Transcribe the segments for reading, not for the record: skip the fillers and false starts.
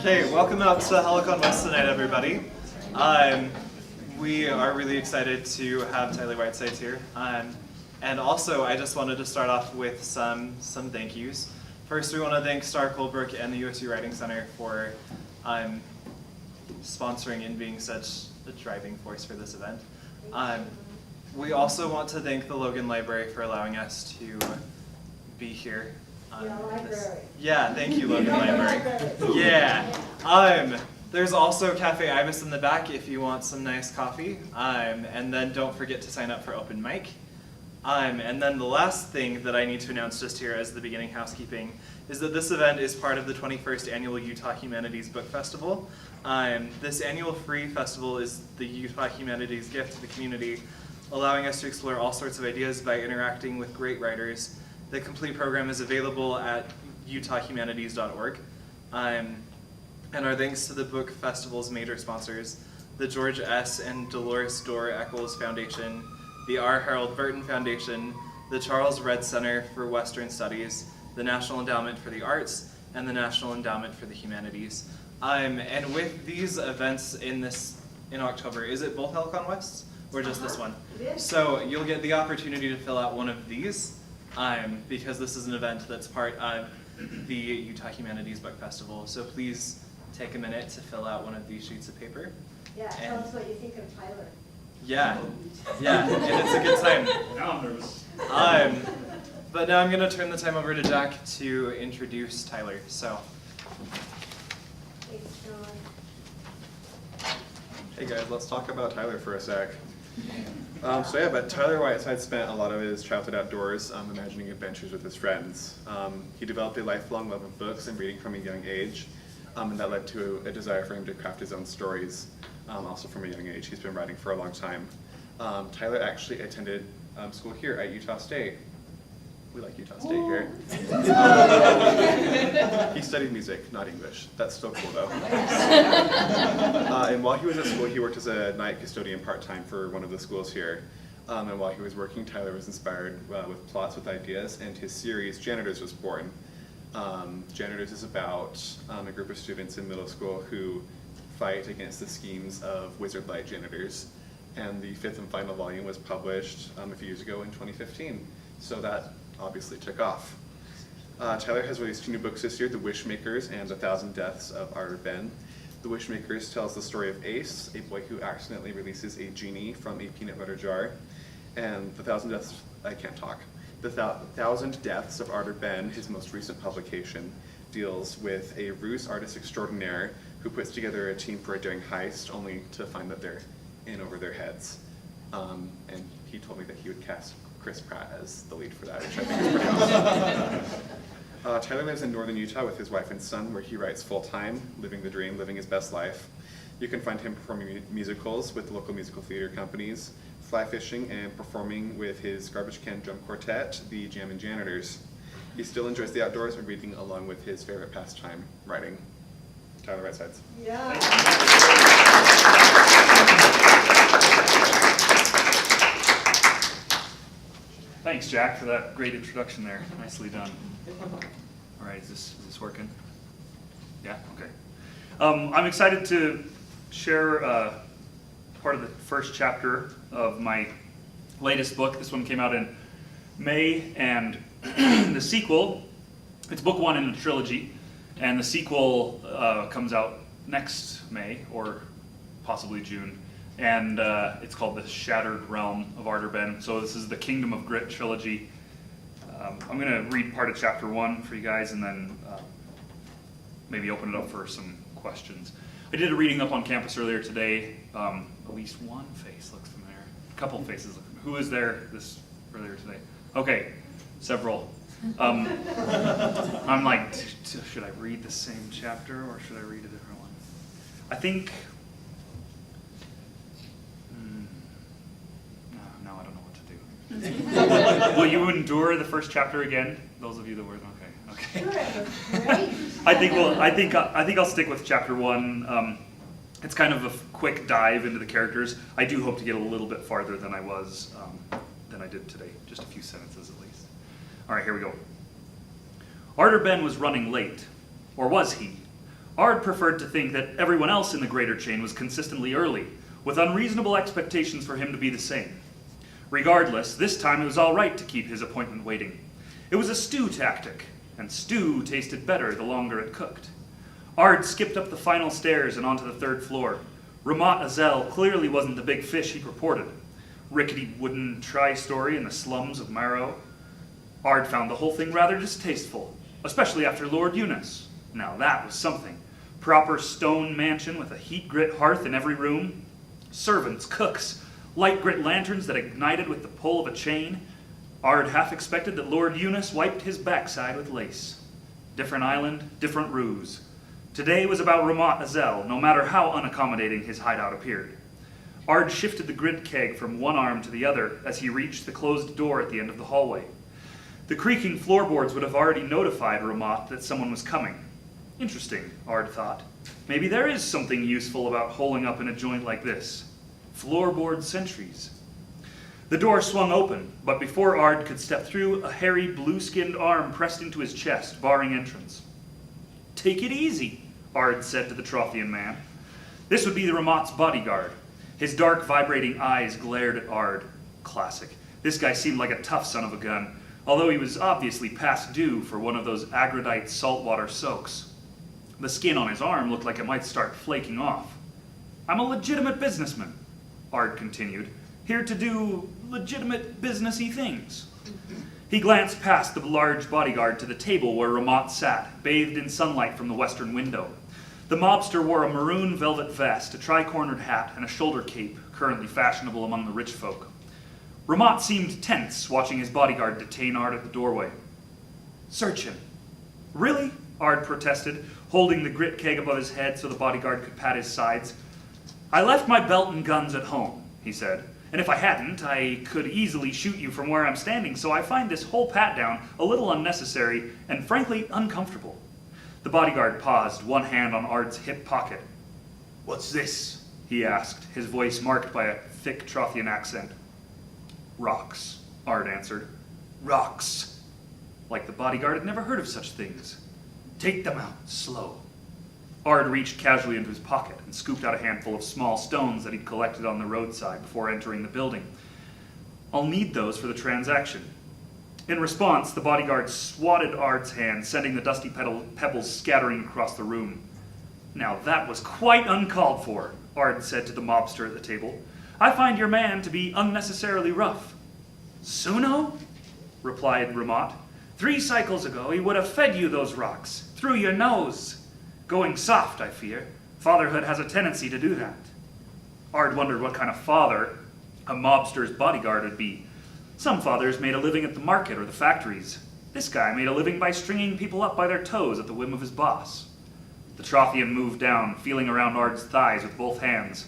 Okay, welcome out to Helicon West tonight, everybody. We are really excited to have Tyler Whitesides here. And also, I just wanted to start off with some thank yous. First, we want to thank Star Colebrook and the USU Writing Center for sponsoring and being such a driving force for this event. We also want to thank the Logan Library for allowing us to be here. Yeah, thank you, Logan Library. Yeah. There's also Cafe Ibis in the back if you want some nice coffee. And then don't forget to sign up for open mic. And then the last thing that I need to announce just here as the beginning housekeeping is that this event is part of the 21st Annual Utah Humanities Book Festival. This annual free festival is the Utah Humanities gift to the community, allowing us to explore all sorts of ideas by interacting with great writers. The complete program is available at utahhumanities.org. And our thanks to the book festival's major sponsors, the George S. and Dolores Dorr Eccles Foundation, the R. Harold Burton Foundation, the Charles Redd Center for Western Studies, the National Endowment for the Arts, and the National Endowment for the Humanities. And with these events in October, is it both Helicon Wests or just this one? So you'll get the opportunity to fill out one of these because this is an event that's part of the Utah Humanities Book Festival. So please take a minute to fill out one of these sheets of paper. Yeah, tell us what you think of Tyler. Yeah, and it's a good time. Now I'm nervous. But now I'm going to turn the time over to Jack to introduce Tyler. So. Thanks, John. Hey guys, let's talk about Tyler for a sec. But Tyler Whitesides spent a lot of his childhood outdoors imagining adventures with his friends. He developed a lifelong love of books and reading from a young age, and that led to a desire for him to craft his own stories, also from a young age. He's been writing for a long time. Tyler actually attended school here at Utah State. We like Utah State here. He studied music, not English. That's still cool though. And while he was at school, he worked as a night custodian part-time for one of the schools here. And while he was working, Tyler was inspired with plots with ideas, and his series, Janitors, was born. Janitors is about a group of students in middle school who fight against the schemes of wizard-like janitors. And the 5th and final volume was published a few years ago in 2015. So that obviously took off. Tyler has released 2 new books this year, The Wishmakers and 1,000 Deaths of Ardor Benn. The Wishmakers tells the story of Ace, a boy who accidentally releases a genie from a peanut butter jar. And The 1,000 Deaths, I can't talk. The 1,000 Deaths of Ardor Benn, his most recent publication, deals with a ruse artist extraordinaire who puts together a team for a daring heist, only to find that they're in over their heads. And he told me that he would cast Chris Pratt as the lead for that, which I think is pretty awesome. Tyler lives in northern Utah with his wife and son, where he writes full-time, living the dream, living his best life. You can find him performing musicals with local musical theater companies, fly fishing, and performing with his garbage can drum quartet, the Jammin' Janitors. He still enjoys the outdoors and reading along with his favorite pastime, writing. Tyler Whitesides. Yeah. Thanks, Jack, for that great introduction there. Nicely done. All right, is this working? Yeah, okay. I'm excited to share part of the first chapter of my latest book. This one came out in May, and the sequel, it's book 1 in a trilogy, and the sequel comes out next May, or possibly June. And it's called The Shattered Realm of Ardor Benn. So this is the Kingdom of Grit trilogy. I'm going to read part of chapter 1 for you guys, and then maybe open it up for some questions. I did a reading up on campus earlier today. At least one face looks familiar. A couple faces look familiar. Who was there this earlier today? Okay, several. I'm like, should I read the same chapter, or should I read a different one? I think... No, I don't know what to do. Will you endure the first chapter again? Those of you that were okay. Sure, it was great. I think I'll stick with chapter 1. It's kind of a quick dive into the characters. I do hope to get a little bit farther than I did today. Just a few sentences at least. All right, here we go. Ardor Benn was running late, or was he? Ard preferred to think that everyone else in the greater chain was consistently early, with unreasonable expectations for him to be the same. Regardless, this time it was all right to keep his appointment waiting. It was a stew tactic, and stew tasted better the longer it cooked. Ard skipped up the final stairs and onto the 3rd floor. Ramat Azel clearly wasn't the big fish he purported. Rickety wooden tri-story in the slums of Marrow. Ard found the whole thing rather distasteful, especially after Lord Eunice. Now that was something. Proper stone mansion with a heat grit hearth in every room. Servants, cooks, light grit lanterns that ignited with the pull of a chain. Ard half expected that Lord Eunice wiped his backside with lace. Different island, different ruse. Today was about Ramat Azel, no matter how unaccommodating his hideout appeared. Ard shifted the grit keg from one arm to the other as he reached the closed door at the end of the hallway. The creaking floorboards would have already notified Ramat that someone was coming. Interesting, Ard thought. Maybe there is something useful about holing up in a joint like this. Floorboard sentries. The door swung open, but before Ard could step through, a hairy, blue-skinned arm pressed into his chest, barring entrance. "Take it easy," Ard said to the Trothian man. This would be the Ramat's bodyguard. His dark, vibrating eyes glared at Ard. Classic. This guy seemed like a tough son of a gun, although he was obviously past due for one of those agrodite saltwater soaks. The skin on his arm looked like it might start flaking off. "I'm a legitimate businessman," Ard continued, "here to do legitimate businessy things." He glanced past the large bodyguard to the table where Ramat sat, bathed in sunlight from the western window. The mobster wore a maroon velvet vest, a tri-cornered hat, and a shoulder cape, currently fashionable among the rich folk. Ramat seemed tense, watching his bodyguard detain Ard at the doorway. "Search him." "Really?" Ard protested, holding the grit keg above his head so the bodyguard could pat his sides. "I left my belt and guns at home," he said. "And if I hadn't, I could easily shoot you from where I'm standing, so I find this whole pat-down a little unnecessary and frankly uncomfortable." The bodyguard paused, one hand on Ard's hip pocket. "What's this?" he asked, his voice marked by a thick Trothian accent. "Rocks," Ard answered. "Rocks." Like the bodyguard had never heard of such things. "Take them out, slow." Ard reached casually into his pocket and scooped out a handful of small stones that he'd collected on the roadside before entering the building. "I'll need those for the transaction." In response, the bodyguard swatted Ard's hand, sending the dusty pebbles scattering across the room. "Now that was quite uncalled for," Ard said to the mobster at the table. "I find your man to be unnecessarily rough." "Suno?" replied Ramat. 3 cycles ago he would have fed you those rocks, through your nose. Going soft, I fear. Fatherhood has a tendency to do that." Ard wondered what kind of father a mobster's bodyguard would be. Some fathers made a living at the market or the factories. This guy made a living by stringing people up by their toes at the whim of his boss. The Trothian moved down, feeling around Ard's thighs with both hands.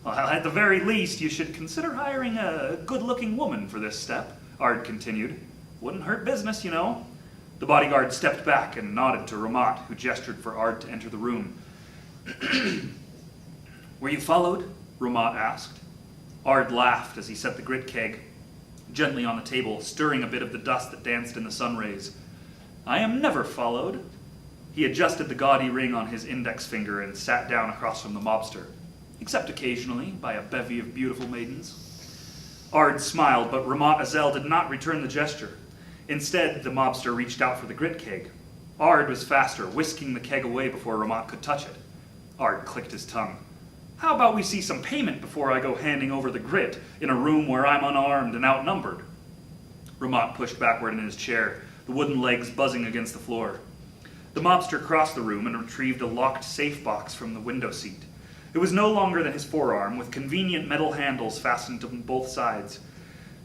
"Well, at the very least, you should consider hiring a good-looking woman for this step," Ard continued. "Wouldn't hurt business, you know." The bodyguard stepped back and nodded to Ramat, who gestured for Ard to enter the room. "Were you followed?" Ramat asked. Ard laughed as he set the grit keg gently on the table, stirring a bit of the dust that danced in the sun rays. "I am never followed." He adjusted the gaudy ring on his index finger and sat down across from the mobster, except occasionally by a bevy of beautiful maidens. Ard smiled, but Ramat Azel did not return the gesture. Instead, the mobster reached out for the grit keg. Ard was faster, whisking the keg away before Ramat could touch it. Ard clicked his tongue. "How about we see some payment before I go handing over the grit in a room where I'm unarmed and outnumbered?" Ramat pushed backward in his chair, the wooden legs buzzing against the floor. The mobster crossed the room and retrieved a locked safe box from the window seat. It was no longer than his forearm, with convenient metal handles fastened to both sides.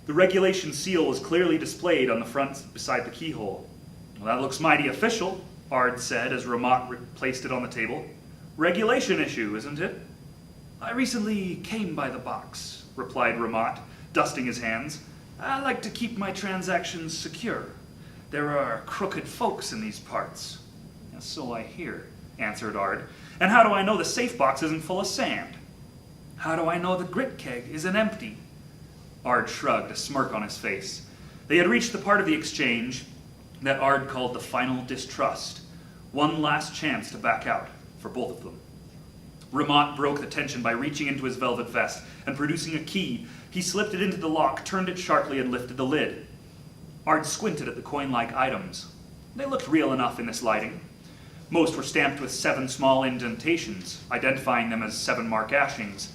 The regulation seal was clearly displayed on the front beside the keyhole. "Well, that looks mighty official," Ard said as Ramat placed it on the table. "Regulation issue, isn't it?" "I recently came by the box," replied Ramat, dusting his hands. "I like to keep my transactions secure. There are crooked folks in these parts." "So I hear," answered Ard. "And how do I know the safe box isn't full of sand?" "How do I know the grit keg isn't empty?" Ard shrugged, a smirk on his face. They had reached the part of the exchange that Ard called the final distrust. One last chance to back out. for both of them. Ramat broke the tension by reaching into his velvet vest and producing a key. He slipped it into the lock, turned it sharply, and lifted the lid. Ard squinted at the coin-like items. They looked real enough in this lighting. Most were stamped with 7 small indentations, identifying them as 7 mark ashings,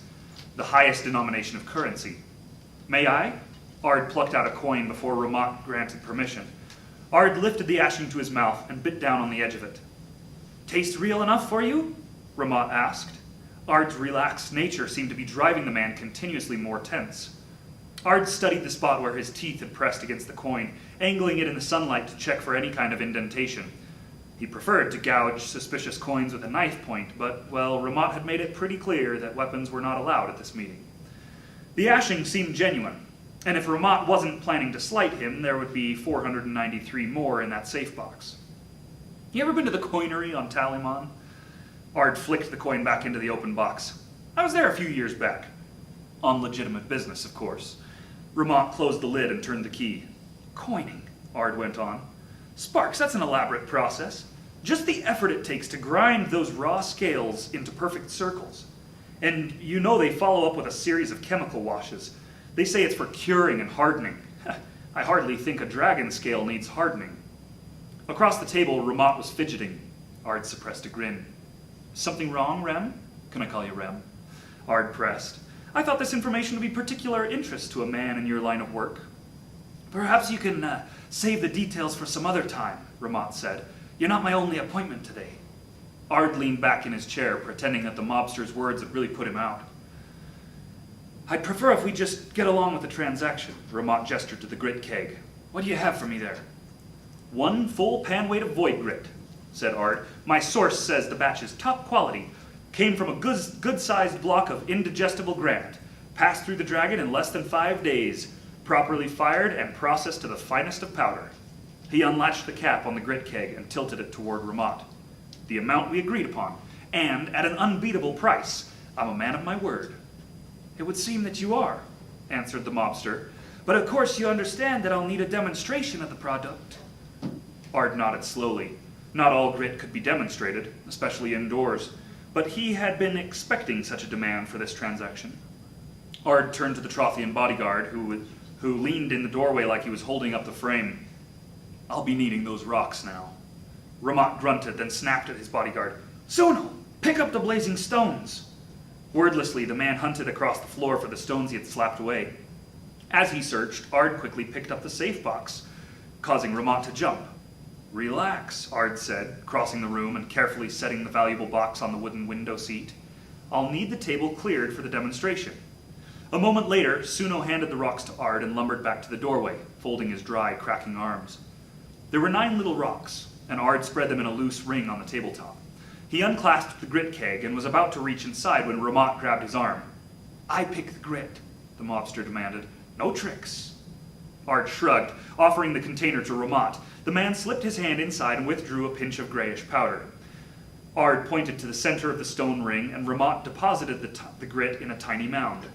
the highest denomination of currency. May I? Ard plucked out a coin before Ramat granted permission. Ard lifted the ashing to his mouth and bit down on the edge of it. Taste real enough for you? Ramat asked. Ard's relaxed nature seemed to be driving the man continuously more tense. Ard studied the spot where his teeth had pressed against the coin, angling it in the sunlight to check for any kind of indentation. He preferred to gouge suspicious coins with a knife point, but, well, Ramat had made it pretty clear that weapons were not allowed at this meeting. The ashing seemed genuine, and if Ramat wasn't planning to slight him, there would be 493 more in that safe box. You ever been to the coinery on Talimon? Ard flicked the coin back into the open box. I was there a few years back. On legitimate business, of course. Ramat closed the lid and turned the key. Coining, Ard went on. Sparks, that's an elaborate process. Just the effort it takes to grind those raw scales into perfect circles. And you know they follow up with a series of chemical washes. They say it's for curing and hardening. I hardly think a dragon scale needs hardening. Across the table, Ramat was fidgeting. Ard suppressed a grin. Something wrong, Rem? Can I call you Rem? Ard pressed. I thought this information would be particular interest to a man in your line of work. Perhaps you can save the details for some other time, Ramat said. You're not my only appointment today. Ard leaned back in his chair, pretending that the mobster's words had really put him out. I'd prefer if we just get along with the transaction, Ramat gestured to the grit keg. What do you have for me there? 1 full pan weight of void grit, said Ard. My source says the batch is top quality. Came from a good-sized block of indigestible granite. Passed through the dragon in less than 5 days. Properly fired and processed to the finest of powder. He unlatched the cap on the grit keg and tilted it toward Ramat. The amount we agreed upon, and at an unbeatable price. I'm a man of my word. It would seem that you are, answered the mobster. But of course you understand that I'll need a demonstration of the product. Ard nodded slowly. Not all grit could be demonstrated, especially indoors, but he had been expecting such a demand for this transaction. Ard turned to the Trothian bodyguard, who leaned in the doorway like he was holding up the frame. I'll be needing those rocks now. Ramat grunted, then snapped at his bodyguard. Suno, pick up the blazing stones. Wordlessly, the man hunted across the floor for the stones he had slapped away. As he searched, Ard quickly picked up the safe box, causing Ramat to jump. Relax, Ard said, crossing the room and carefully setting the valuable box on the wooden window seat. I'll need the table cleared for the demonstration. A moment later, Suno handed the rocks to Ard and lumbered back to the doorway, folding his dry, cracking arms. There were 9 little rocks, and Ard spread them in a loose ring on the tabletop. He unclasped the grit keg and was about to reach inside when Ramat grabbed his arm. I pick the grit, the mobster demanded. No tricks. Ard shrugged, offering the container to Ramat. The man slipped his hand inside and withdrew a pinch of grayish powder. Ard pointed to the center of the stone ring, and Ramat deposited the grit in a tiny mound.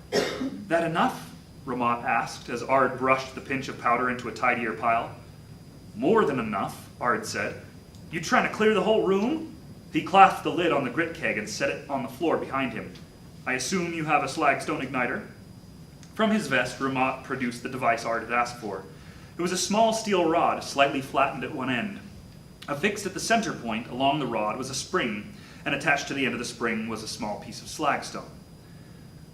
That enough? Ramat asked, as Ard brushed the pinch of powder into a tidier pile. More than enough, Ard said. You trying to clear the whole room? He clasped the lid on the grit keg and set it on the floor behind him. I assume you have a slagstone igniter? From his vest, Ramat produced the device Ard had asked for. It was a small steel rod, slightly flattened at one end. Affixed at the center point along the rod was a spring, and attached to the end of the spring was a small piece of slagstone.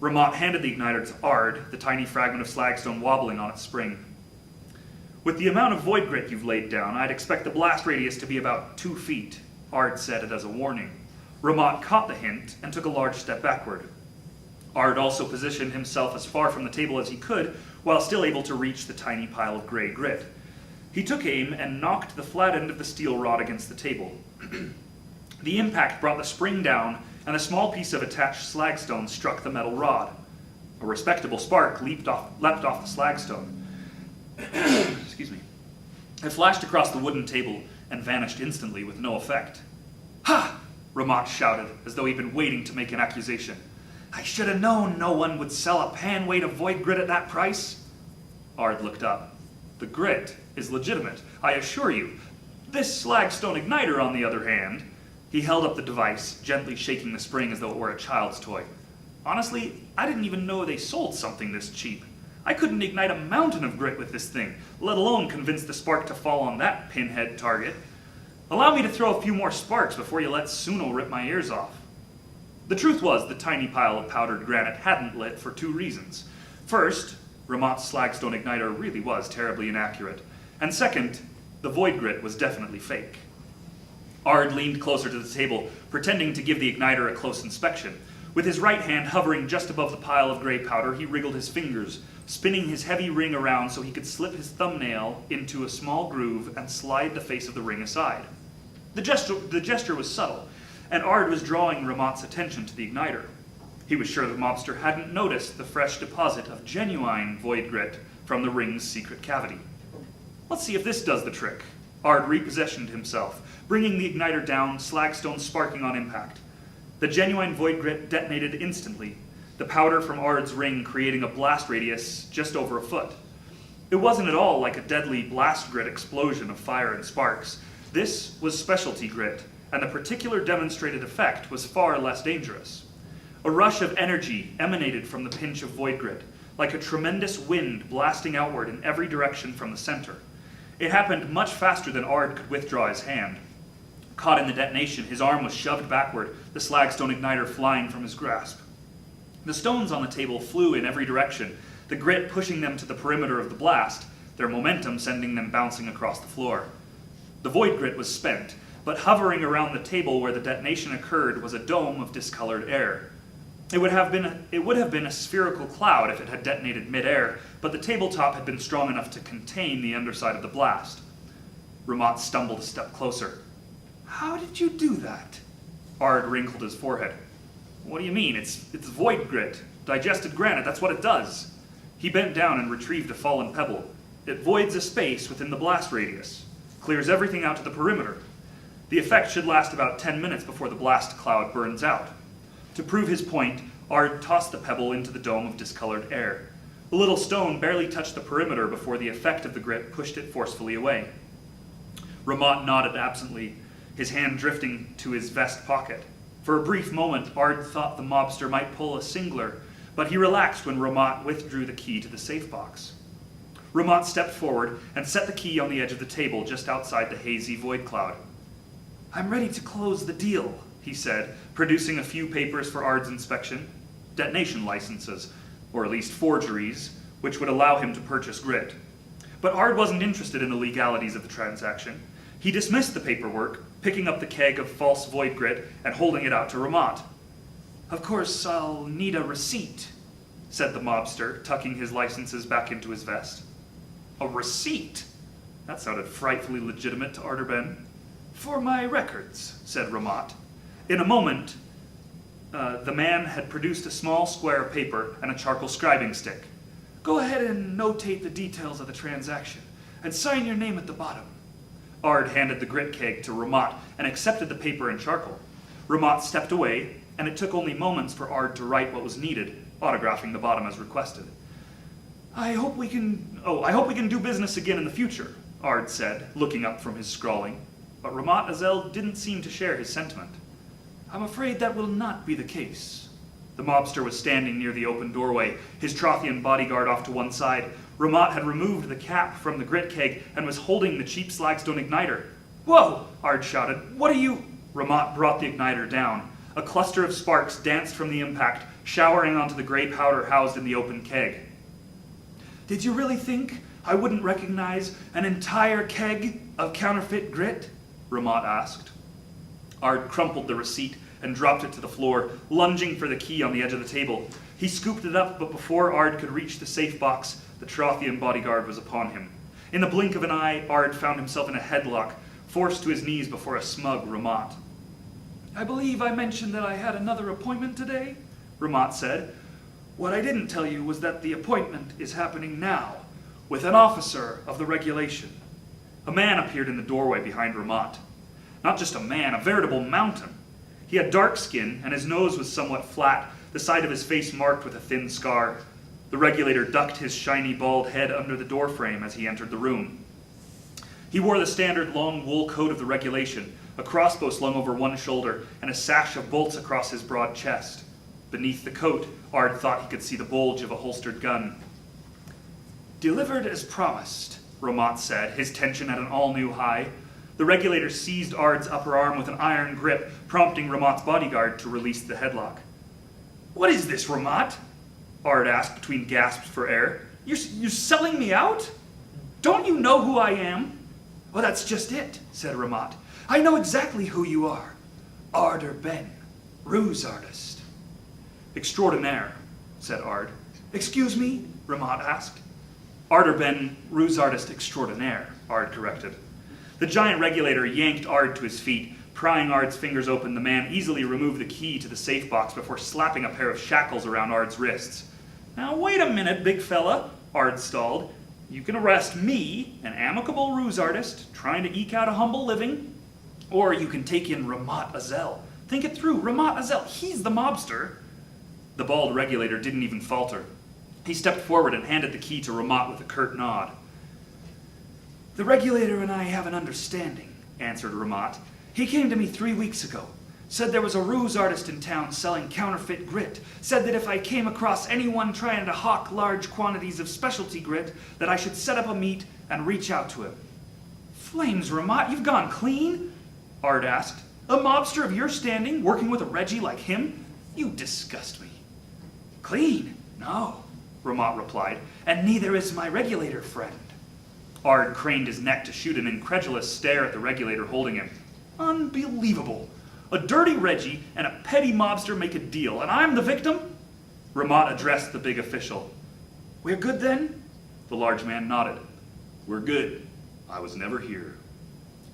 Ramat handed the igniter to Ard, the tiny fragment of slagstone wobbling on its spring. With the amount of void grit you've laid down, I'd expect the blast radius to be about 2 feet, Ard said it as a warning. Ramat caught the hint and took a large step backward. Ard also positioned himself as far from the table as he could, while still able to reach the tiny pile of gray grit. He took aim and knocked the flat end of the steel rod against the table. The impact brought the spring down, and a small piece of attached slagstone struck the metal rod. A respectable spark leapt off the slagstone. Excuse me. It flashed across the wooden table and vanished instantly with no effect. Ha! Ramat shouted, as though he'd been waiting to make an accusation. I should have known no one would sell a pan weight of void grit at that price. Ard looked up. The grit is legitimate, I assure you. This slagstone igniter, on the other hand, He held up the device, gently shaking the spring as though it were a child's toy. Honestly, I didn't even know they sold something this cheap. I couldn't ignite a mountain of grit with this thing, let alone convince the spark to fall on that pinhead target. Allow me to throw a few more sparks before you let Suno rip my ears off. The truth was, the tiny pile of powdered granite hadn't lit for 2 reasons. First, Ramat's slagstone igniter really was terribly inaccurate. And second, the void grit was definitely fake. Ard leaned closer to the table, pretending to give the igniter a close inspection. With his right hand hovering just above the pile of gray powder, he wriggled his fingers, spinning his heavy ring around so he could slip his thumbnail into a small groove and slide the face of the ring aside. The gesture was subtle, and Ard was drawing Ramat's attention to the igniter. He was sure the mobster hadn't noticed the fresh deposit of genuine void grit from the ring's secret cavity. Let's see if this does the trick. Ard repositioned himself, bringing the igniter down, slagstone sparking on impact. The genuine void grit detonated instantly, the powder from Ard's ring creating a blast radius just over a foot. It wasn't at all like a deadly blast grit explosion of fire and sparks. This was specialty grit, and the particular demonstrated effect was far less dangerous. A rush of energy emanated from the pinch of void grit, like a tremendous wind blasting outward in every direction from the center. It happened much faster than Ard could withdraw his hand. Caught in the detonation, his arm was shoved backward, the slagstone igniter flying from his grasp. The stones on the table flew in every direction, the grit pushing them to the perimeter of the blast, their momentum sending them bouncing across the floor. The void grit was spent, but hovering around the table where the detonation occurred was a dome of discolored air. It would have been a spherical cloud if it had detonated midair, but the tabletop had been strong enough to contain the underside of the blast. Ramat stumbled a step closer. How did you do that? Ard wrinkled his forehead. What do you mean? It's void grit. Digested granite, that's what it does. He bent down and retrieved a fallen pebble. It voids a space within the blast radius. Clears everything out to the perimeter. The effect should last about 10 minutes before the blast cloud burns out. To prove his point, Ard tossed the pebble into the dome of discolored air. The little stone barely touched the perimeter before the effect of the grit pushed it forcefully away. Ramat nodded absently, his hand drifting to his vest pocket. For a brief moment, Ard thought the mobster might pull a singler, but he relaxed when Ramat withdrew the key to the safe box. Ramat stepped forward and set the key on the edge of the table just outside the hazy void cloud. I'm ready to close the deal, he said, producing a few papers for Ard's inspection. Detonation licenses, or at least forgeries, which would allow him to purchase grit. But Ard wasn't interested in the legalities of the transaction. He dismissed the paperwork, picking up the keg of false void grit and holding it out to Ramat. Of course, I'll need a receipt, said the mobster, tucking his licenses back into his vest. A receipt? That sounded frightfully legitimate to Ardor Benn. For my records, said Ramat. In a moment, the man had produced a small square of paper and a charcoal scribing stick. Go ahead and notate the details of the transaction, and sign your name at the bottom. Ard handed the grit keg to Ramat and accepted the paper and charcoal. Ramat stepped away, and it took only moments for Ard to write what was needed, autographing the bottom as requested. I hope we can do business again in the future, Ard said, looking up from his scrawling. But Ramat Azel didn't seem to share his sentiment. I'm afraid that will not be the case. The mobster was standing near the open doorway, his Trothian bodyguard off to one side. Ramat had removed the cap from the grit keg and was holding the cheap slagstone igniter. Whoa! Ard shouted. What are you? Ramat brought the igniter down. A cluster of sparks danced from the impact, showering onto the gray powder housed in the open keg. Did you really think I wouldn't recognize an entire keg of counterfeit grit? Ramat asked. Ard crumpled the receipt and dropped it to the floor, lunging for the key on the edge of the table. He scooped it up, but before Ard could reach the safe box, the Trothian bodyguard was upon him. In the blink of an eye, Ard found himself in a headlock, forced to his knees before a smug Ramat. I believe I mentioned that I had another appointment today, Ramat said. What I didn't tell you was that the appointment is happening now, with an officer of the regulation. A man appeared in the doorway behind Ramat. Not just a man, a veritable mountain. He had dark skin, and his nose was somewhat flat, the side of his face marked with a thin scar. The Regulator ducked his shiny bald head under the doorframe as he entered the room. He wore the standard long wool coat of the regulation, a crossbow slung over one shoulder, and a sash of bolts across his broad chest. Beneath the coat, Ard thought he could see the bulge of a holstered gun. "Delivered as promised," Ramat said, his tension at an all-new high. The Regulator seized Ard's upper arm with an iron grip, prompting Ramat's bodyguard to release the headlock. "What is this, Ramat?" Ard asked between gasps for air. You're selling me out? Don't you know who I am?" "Well, that's just it," said Ramat. "I know exactly who you are. Ardor Benn, ruse artist." "Extraordinaire," said Ard. "Excuse me?" Ramat asked. "Ardor Benn, ruse artist extraordinaire," Ard corrected. The giant Regulator yanked Ard to his feet. Prying Ard's fingers open, the man easily removed the key to the safe box before slapping a pair of shackles around Ard's wrists. "Now wait a minute, big fella," Ard stalled. "You can arrest me, an amicable ruse artist, trying to eke out a humble living, or you can take in Ramat Azel. Think it through, Ramat Azel, he's the mobster." The bald Regulator didn't even falter. He stepped forward and handed the key to Ramat with a curt nod. "The Regulator and I have an understanding," answered Ramat. "He came to me 3 weeks ago. Said there was a ruse artist in town selling counterfeit grit. Said that if I came across anyone trying to hawk large quantities of specialty grit, that I should set up a meet and reach out to him." "Flames, Ramat, you've gone clean?" Ard asked. "A mobster of your standing, working with a Reggie like him? You disgust me." "Clean? No," Ramat replied, "and neither is my Regulator friend." Ard craned his neck to shoot an incredulous stare at the Regulator holding him. "Unbelievable. A dirty Reggie and a petty mobster make a deal, and I'm the victim?" Ramat addressed the big official. "We're good then?" The large man nodded. "We're good. I was never here."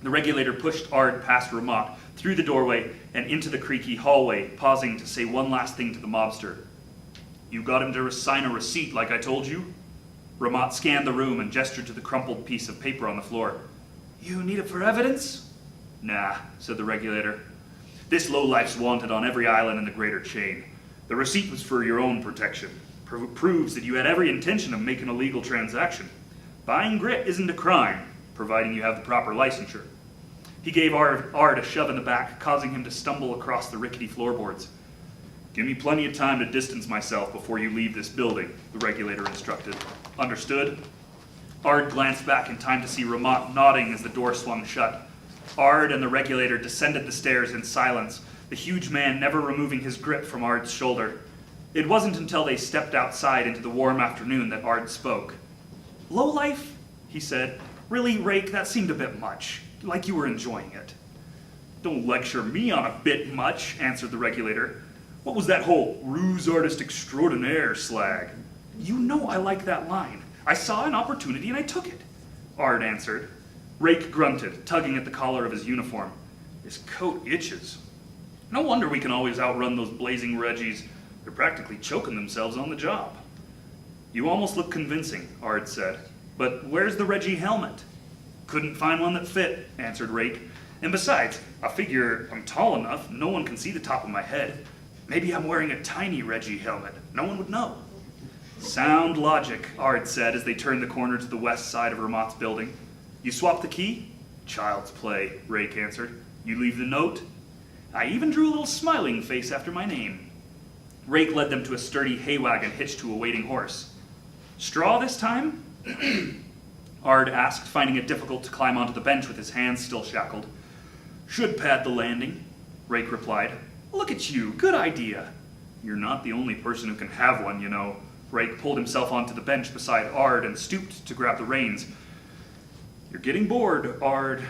The Regulator pushed Ard past Ramat, through the doorway, and into the creaky hallway, pausing to say one last thing to the mobster. "You got him to sign a receipt like I told you?" Ramat scanned the room and gestured to the crumpled piece of paper on the floor. "You need it for evidence?" "Nah," said the Regulator. "This lowlife's wanted on every island in the greater chain. The receipt was for your own protection. Proves that you had every intention of making a legal transaction. Buying grit isn't a crime, providing you have the proper licensure." He gave Ard a shove in the back, causing him to stumble across the rickety floorboards. "Give me plenty of time to distance myself before you leave this building," the Regulator instructed. "Understood?" Ard glanced back in time to see Ramat nodding as the door swung shut. Ard and the Regulator descended the stairs in silence, the huge man never removing his grip from Ard's shoulder. It wasn't until they stepped outside into the warm afternoon that Ard spoke. "Lowlife?" he said. "Really, Rake, that seemed a bit much, like you were enjoying it." "Don't lecture me on a bit much," answered the Regulator. "What was that whole ruse artist extraordinaire slag?" "You know I like that line. I saw an opportunity and I took it," Ard answered. Rake grunted, tugging at the collar of his uniform. "This coat itches. No wonder we can always outrun those blazing Reggies. They're practically choking themselves on the job." "You almost look convincing," Ard said. "But where's the Reggie helmet?" "Couldn't find one that fit," answered Rake. "And besides, I figure I'm tall enough, no one can see the top of my head. Maybe I'm wearing a tiny Reggie helmet. No one would know." "Sound logic," Ard said as they turned the corner to the west side of Ramat's building. "You swap the key?" "Child's play," Rake answered. "You leave the note?" "I even drew a little smiling face after my name." Rake led them to a sturdy hay wagon hitched to a waiting horse. "Straw this time?" Ard asked, finding it difficult to climb onto the bench with his hands still shackled. "Should pad the landing," Rake replied. "Look at you, good idea." "You're not the only person who can have one, you know." Rake pulled himself onto the bench beside Ard and stooped to grab the reins. "You're getting bored, Ard."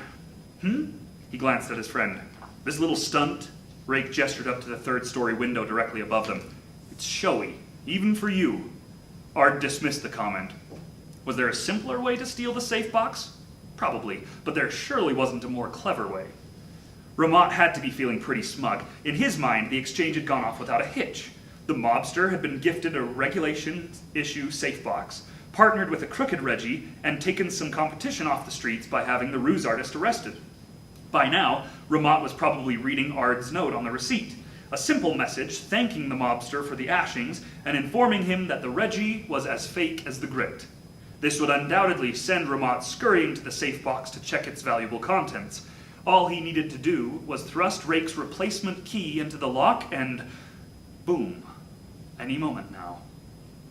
He glanced at his friend. "This little stunt?" Rake gestured up to the third-story window directly above them. "It's showy, even for you." Ard dismissed the comment. Was there a simpler way to steal the safe box? Probably, but there surely wasn't a more clever way. Ramat had to be feeling pretty smug. In his mind, the exchange had gone off without a hitch. The mobster had been gifted a regulation-issue safe box, partnered with a crooked Reggie, and taken some competition off the streets by having the ruse artist arrested. By now, Ramat was probably reading Ard's note on the receipt, a simple message thanking the mobster for the ashings and informing him that the Reggie was as fake as the grit. This would undoubtedly send Ramat scurrying to the safe box to check its valuable contents. All he needed to do was thrust Rake's replacement key into the lock and boom. Any moment now.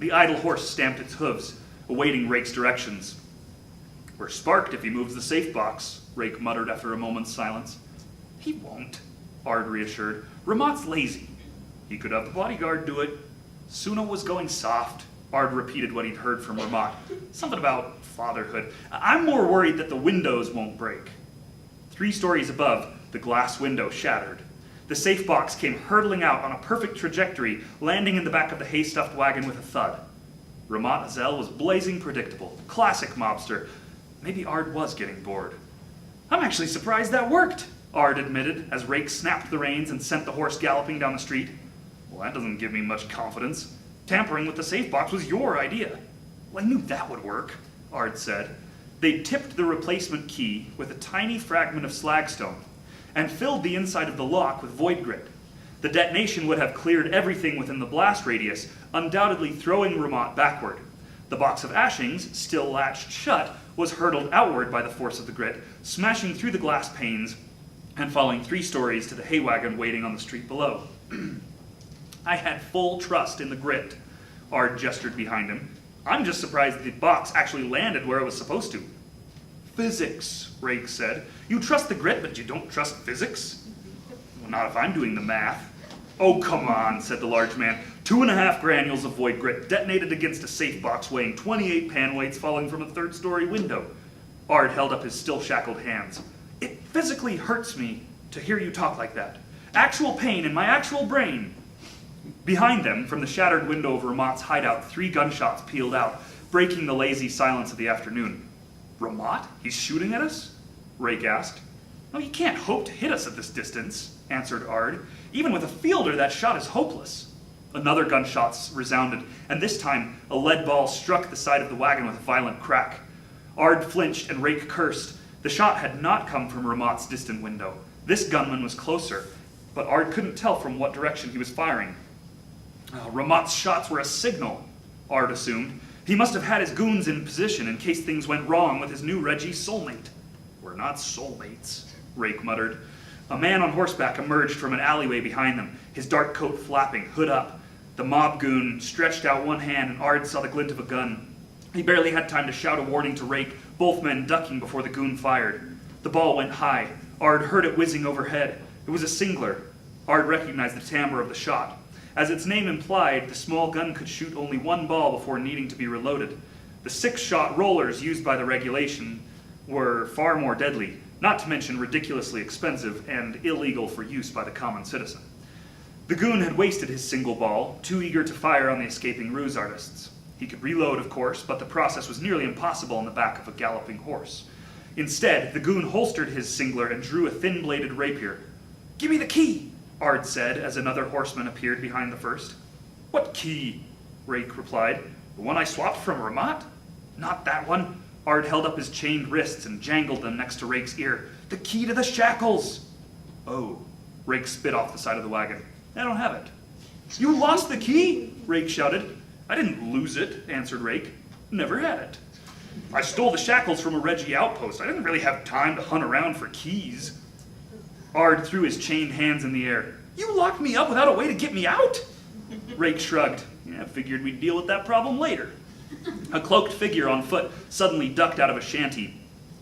The idle horse stamped its hooves, awaiting Rake's directions. "We're sparked if he moves the safe box," Rake muttered after a moment's silence. "He won't," Ard reassured. "Ramat's lazy. He could have the bodyguard do it." Suna was going soft. Ard repeated what he'd heard from Ramat. Something about fatherhood. "I'm more worried that the windows won't break." 3 stories above, the glass window shattered. The safe box came hurtling out on a perfect trajectory, landing in the back of the hay-stuffed wagon with a thud. Ramat Azel was blazing predictable. Classic mobster. Maybe Ard was getting bored. "I'm actually surprised that worked," Ard admitted as Rake snapped the reins and sent the horse galloping down the street. "Well, that doesn't give me much confidence. Tampering with the safe box was your idea." "Well, I knew that would work," Ard said. They tipped the replacement key with a tiny fragment of slagstone and filled the inside of the lock with void grit. The detonation would have cleared everything within the blast radius, undoubtedly throwing Ramat backward. The box of ashings, still latched shut, was hurtled outward by the force of the grit, smashing through the glass panes and falling 3 stories to the hay wagon waiting on the street below. "I had full trust in the grit," Ard gestured behind him. "I'm just surprised the box actually landed where it was supposed to." "Physics," Rake said. "You trust the grit, but you don't trust physics?" "Well, not if I'm doing the math." "Oh, come on," said the large man. 2.5 granules of void grit detonated against a safe box weighing 28 pan weights falling from a 3rd-story window. Ard held up his still shackled hands. "It physically hurts me to hear you talk like that. Actual pain in my actual brain." Behind them, from the shattered window of Ramat's hideout, 3 gunshots pealed out, breaking the lazy silence of the afternoon. "Ramat? He's shooting at us?" Rake asked. "No, he can't hope to hit us at this distance," answered Ard. "Even with a fielder, that shot is hopeless." Another gunshot resounded, and this time a lead ball struck the side of the wagon with a violent crack. Ard flinched and Rake cursed. The shot had not come from Ramat's distant window. This gunman was closer, but Ard couldn't tell from what direction he was firing. Ramat's shots were a signal, Ard assumed. He must have had his goons in position in case things went wrong with his new Reggie soulmate. "We're not soulmates," Rake muttered. A man on horseback emerged from an alleyway behind them, his dark coat flapping, hood up. The mob goon stretched out one hand and Ard saw the glint of a gun. He barely had time to shout a warning to Rake, both men ducking before the goon fired. The ball went high. Ard heard it whizzing overhead. It was a singler. Ard recognized the timbre of the shot. As its name implied, the small gun could shoot only 1 ball before needing to be reloaded. The 6-shot rollers used by the regulation were far more deadly, not to mention ridiculously expensive and illegal for use by the common citizen. The goon had wasted his single ball, too eager to fire on the escaping ruse artists. He could reload, of course, but the process was nearly impossible on the back of a galloping horse. Instead, the goon holstered his singler and drew a thin-bladed rapier. "Give me the key," Ard said as another horseman appeared behind the first. "What key?" Rake replied. "The one I swapped from Ramat?" "Not that one." Ard held up his chained wrists and jangled them next to Rake's ear. "The key to the shackles!" "Oh." Rake spit off the side of the wagon. "I don't have it." "You lost the key?" Rake shouted. "I didn't lose it," answered Rake. "Never had it. I stole the shackles from a Reggie outpost. I didn't really have time to hunt around for keys." Ard threw his chained hands in the air. "You locked me up without a way to get me out?" Rake shrugged. "Yeah, figured we'd deal with that problem later." A cloaked figure on foot suddenly ducked out of a shanty,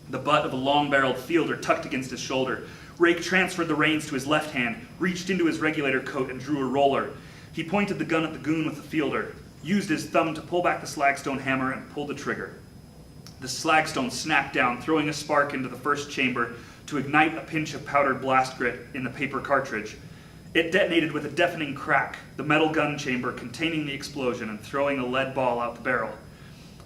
the butt of a long-barreled fielder tucked against his shoulder. Rake transferred the reins to his left hand, reached into his regulator coat and drew a roller. He pointed the gun at the goon with the fielder, used his thumb to pull back the slagstone hammer and pulled the trigger. The slagstone snapped down, throwing a spark into the first chamber to ignite a pinch of powdered blast grit in the paper cartridge. It detonated with a deafening crack, the metal gun chamber containing the explosion and throwing a lead ball out the barrel.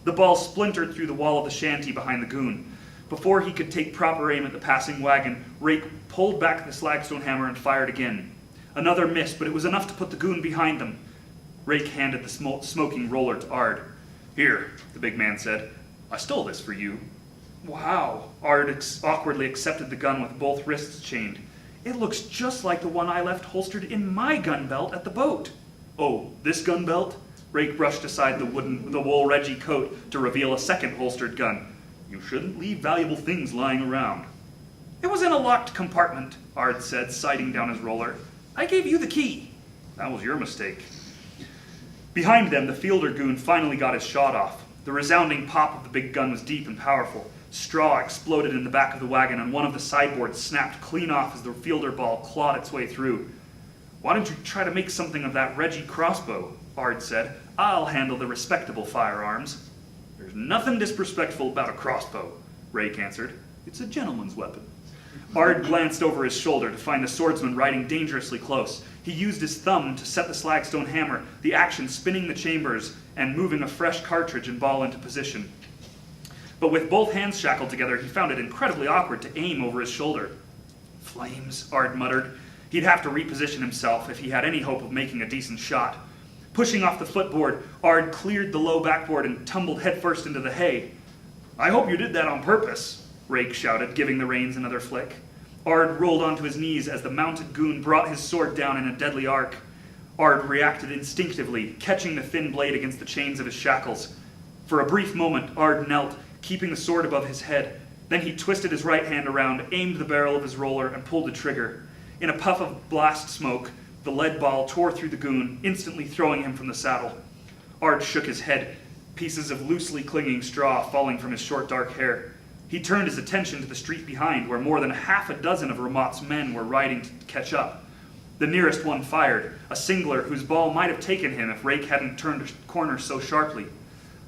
The ball splintered through the wall of the shanty behind the goon. Before he could take proper aim at the passing wagon, Rake pulled back the slagstone hammer and fired again. Another miss, but it was enough to put the goon behind them. Rake handed the smoking roller to Ard. "Here," the big man said. "I stole this for you." "Wow." Ard awkwardly accepted the gun with both wrists chained. "It looks just like the one I left holstered in my gun belt at the boat." "Oh, this gun belt?" Rake brushed aside the wool Reggie coat to reveal a second holstered gun. "You shouldn't leave valuable things lying around." It was in a locked compartment, Ard said, sighting down his roller. I gave you the key. That was your mistake. Behind them, the fielder goon finally got his shot off. The resounding pop of the big gun was deep and powerful. Straw exploded in the back of the wagon, and one of the sideboards snapped clean off as the fielder ball clawed its way through. Why don't you try to make something of that Reggie crossbow? Ard said. I'll handle the respectable firearms. There's nothing disrespectful about a crossbow, Rake answered. It's a gentleman's weapon. Ard glanced over his shoulder to find the swordsman riding dangerously close. He used his thumb to set the slagstone hammer, the action spinning the chambers and moving a fresh cartridge and ball into position. But with both hands shackled together, he found it incredibly awkward to aim over his shoulder. Flames, Ard muttered. He'd have to reposition himself if he had any hope of making a decent shot. Pushing off the footboard, Ard cleared the low backboard and tumbled headfirst into the hay. I hope you did that on purpose, Rake shouted, giving the reins another flick. Ard rolled onto his knees as the mounted goon brought his sword down in a deadly arc. Ard reacted instinctively, catching the thin blade against the chains of his shackles. For a brief moment, Ard knelt, keeping the sword above his head. Then he twisted his right hand around, aimed the barrel of his roller, and pulled the trigger. In a puff of blast smoke, the lead ball tore through the goon, instantly throwing him from the saddle. Ard shook his head, pieces of loosely clinging straw falling from his short dark hair. He turned his attention to the street behind, where more than half a dozen of Ramot's men were riding to catch up. The nearest one fired, a singler whose ball might have taken him if Rake hadn't turned a corner so sharply.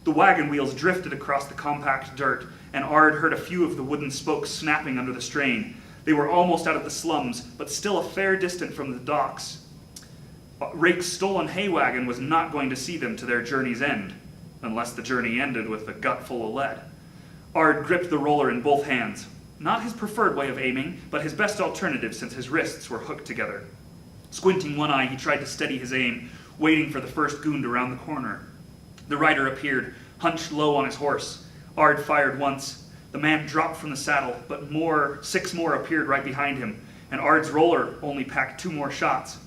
The wagon wheels drifted across the compact dirt, and Ard heard a few of the wooden spokes snapping under the strain. They were almost out of the slums, but still a fair distance from the docks. Rake's stolen hay wagon was not going to see them to their journey's end, unless the journey ended with a gut full of lead. Ard gripped the roller in both hands. Not his preferred way of aiming, but his best alternative since his wrists were hooked together. Squinting one eye, he tried to steady his aim, waiting for the first goon to round the corner. The rider appeared, hunched low on his horse. Ard fired once. The man dropped from the saddle, but 6 more appeared right behind him, and Ard's roller only packed 2 more shots.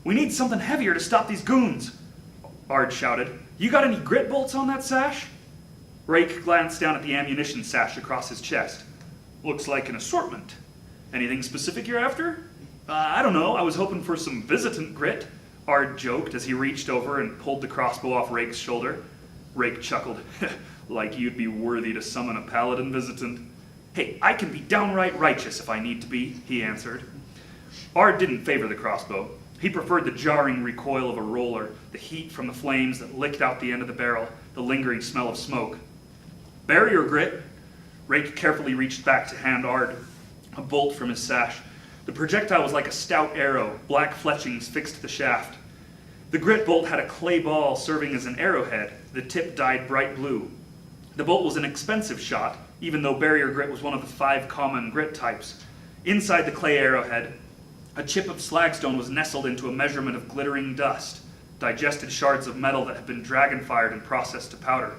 We need something heavier to stop these goons, Ard shouted. You got any grit bolts on that sash? Rake glanced down at the ammunition sash across his chest. Looks like an assortment. Anything specific you're after? I don't know. I was hoping for some visitant grit, Ard joked as he reached over and pulled the crossbow off Rake's shoulder. Rake chuckled. Like you'd be worthy to summon a paladin visitant. Hey, I can be downright righteous if I need to be, he answered. Ard didn't favor the crossbow. He preferred the jarring recoil of a roller, the heat from the flames that licked out the end of the barrel, the lingering smell of smoke. Barrier grit. Rake carefully reached back to hand Ard a bolt from his sash. The projectile was like a stout arrow, black fletchings fixed the shaft. The grit bolt had a clay ball serving as an arrowhead, the tip dyed bright blue. The bolt was an expensive shot, even though barrier grit was one of the 5 common grit types. Inside the clay arrowhead, a chip of slagstone was nestled into a measurement of glittering dust, digested shards of metal that had been dragon-fired and processed to powder.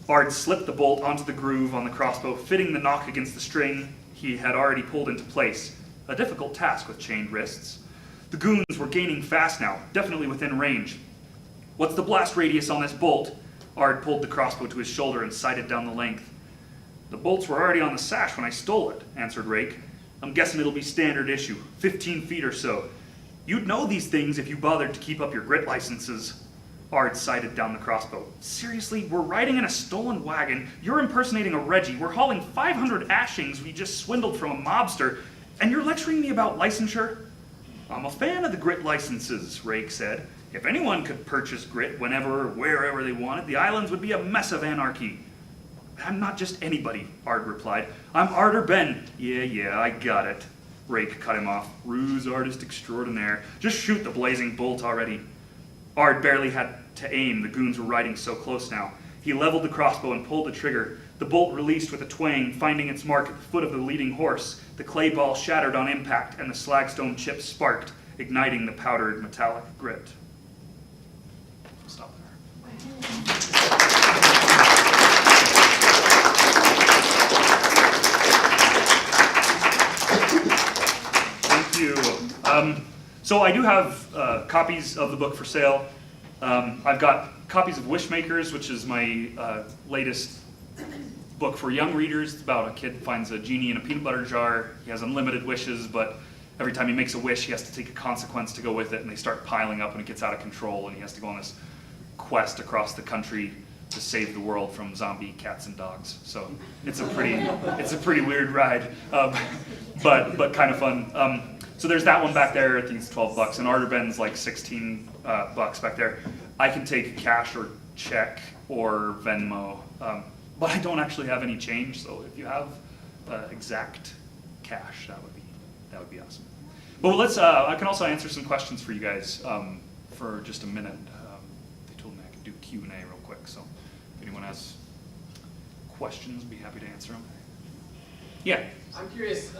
Ard slipped the bolt onto the groove on the crossbow, fitting the nock against the string he had already pulled into place, a difficult task with chained wrists. The goons were gaining fast now, definitely within range. What's the blast radius on this bolt? Ard pulled the crossbow to his shoulder and sighted down the length. The bolts were already on the sash when I stole it, answered Rake. I'm guessing it'll be standard issue, 15 feet or so. You'd know these things if you bothered to keep up your grit licenses. Ard sighted down the crossbow. Seriously, we're riding in a stolen wagon, you're impersonating a Reggie, we're hauling 500 ashings we just swindled from a mobster, and you're lecturing me about licensure? I'm a fan of the grit licenses, Rake said. If anyone could purchase grit whenever or wherever they wanted, the islands would be a mess of anarchy. I'm not just anybody, Ard replied. I'm Ardor Benn. Yeah, I got it. Rake cut him off. Ruse artist extraordinaire. Just shoot the blazing bolt already. Ard barely had to aim. The goons were riding so close now. He leveled the crossbow and pulled the trigger. The bolt released with a twang, finding its mark at the foot of the leading horse. The clay ball shattered on impact, and the slagstone chip sparked, igniting the powdered metallic grit. Stop there. Thank you. So I do have copies of the book for sale. I've got copies of Wishmakers, which is my latest book for young readers. It's about a kid finds a genie in a peanut butter jar. He has unlimited wishes, but every time he makes a wish, he has to take a consequence to go with it, and they start piling up, and it gets out of control, and he has to go on this quest across the country to save the world from zombie cats and dogs. So it's a pretty weird ride, but kind of fun. So there's that one back there. I think it's $12, and Ardor Benn's like $16 back there. I can take cash or check or Venmo, but I don't actually have any change. So if you have exact cash, that would be awesome. But let's. I can also answer some questions for you guys for just a minute. They told me I could do Q&A real quick. So if anyone has questions, I'd be happy to answer them. Yeah. I'm curious,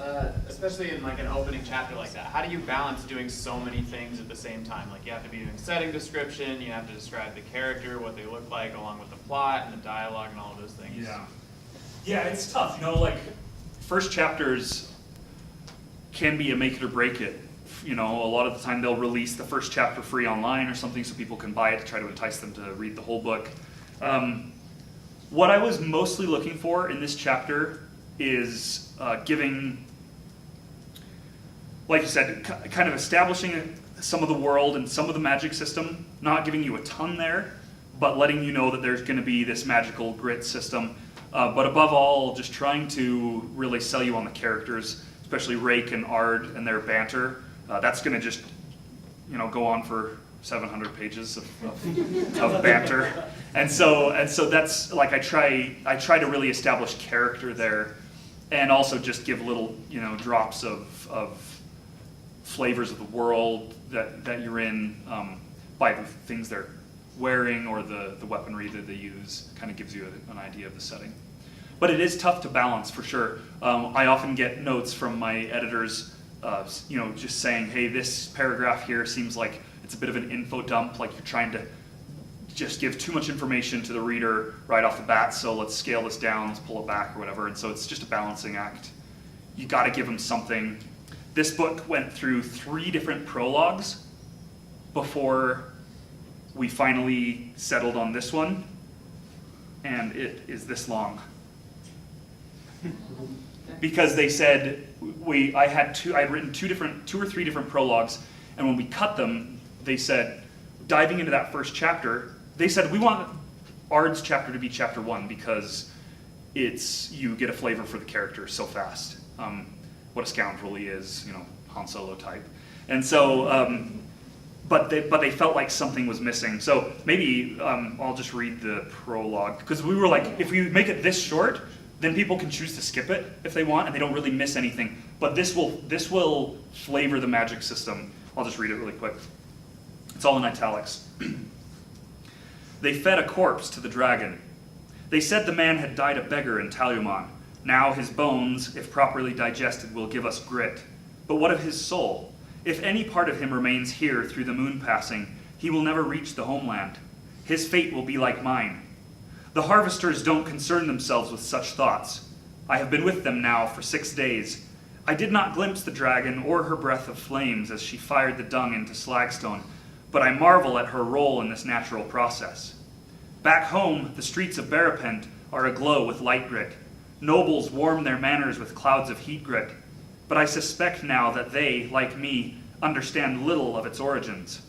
especially in like an opening chapter like that, how do you balance doing so many things at the same time? Like you have to be doing setting description, you have to describe the character, what they look like, along with the plot and the dialogue and all of those things. Yeah, it's tough. You know, like first chapters can be a make it or break it. You know, a lot of the time they'll release the first chapter free online or something so people can buy it to try to entice them to read the whole book. What I was mostly looking for in this chapter is giving, like you said, kind of establishing some of the world and some of the magic system, not giving you a ton there, but letting you know that there's going to be this magical grit system. But above all, just trying to really sell you on the characters, especially Rake and Ard and their banter. That's going to just, go on for 700 pages of banter. And so that's like I try to really establish character there. And also just give little, drops of flavors of the world that you're in by the things they're wearing or the weaponry that they use. Kind of gives you an idea of the setting. But it is tough to balance for sure. I often get notes from my editors, just saying, hey, this paragraph here seems like it's a bit of an info dump, like you're trying to just give too much information to the reader right off the bat, so let's scale this down, let's pull it back or whatever. And so it's just a balancing act. You got to give them something. This book went through 3 different prologues before we finally settled on this one, and it is this long. Because they said I had written 2 or 3 different prologues, and when we cut them, they said, diving into that first chapter, they said, we want Ard's chapter to be chapter 1 because you get a flavor for the character so fast. What a scoundrel he is, Han Solo type. And so, but they felt like something was missing. So maybe I'll just read the prologue, because we were like, if we make it this short, then people can choose to skip it if they want, and they don't really miss anything. But this will flavor the magic system. I'll just read it really quick. It's all in italics. They fed a corpse to the dragon. They said the man had died a beggar in Taluman. Now his bones, if properly digested, will give us grit. But what of his soul? If any part of him remains here through the moon passing, he will never reach the homeland. His fate will be like mine. The harvesters don't concern themselves with such thoughts. I have been with them now for 6 days. I did not glimpse the dragon or her breath of flames as she fired the dung into slagstone, but I marvel at her role in this natural process. Back home, the streets of Barapent are aglow with light grit. Nobles warm their manners with clouds of heat grit. But I suspect now that they, like me, understand little of its origins.